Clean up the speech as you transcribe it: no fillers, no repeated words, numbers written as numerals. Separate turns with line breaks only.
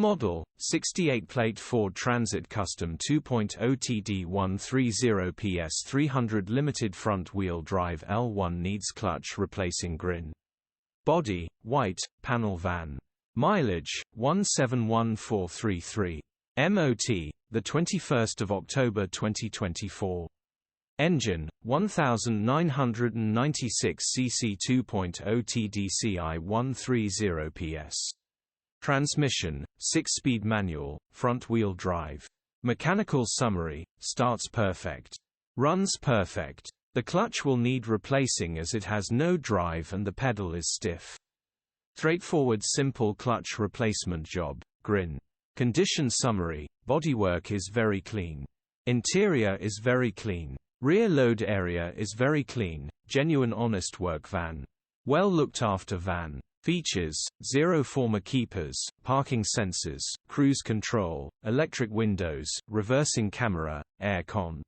Model, 68-plate Ford Transit Custom 2.0TD 130PS 300 limited front-wheel drive L1 needs clutch replacing grin. Body, white, panel van. Mileage, 171433. MOT, the 21st of October 2024. Engine, 1996 cc 2.0 TDCI 130 PS. Transmission, 6-speed manual, front-wheel drive. Mechanical summary, starts perfect. Runs perfect. The clutch will need replacing as it has no drive and the pedal is stiff. Straightforward simple clutch replacement job, grin. Condition summary, bodywork is very clean. Interior is very clean. Rear load area is very clean, genuine honest work van. Well looked after van. Features, 0 former keepers, parking sensors, cruise control, electric windows, reversing camera, air con.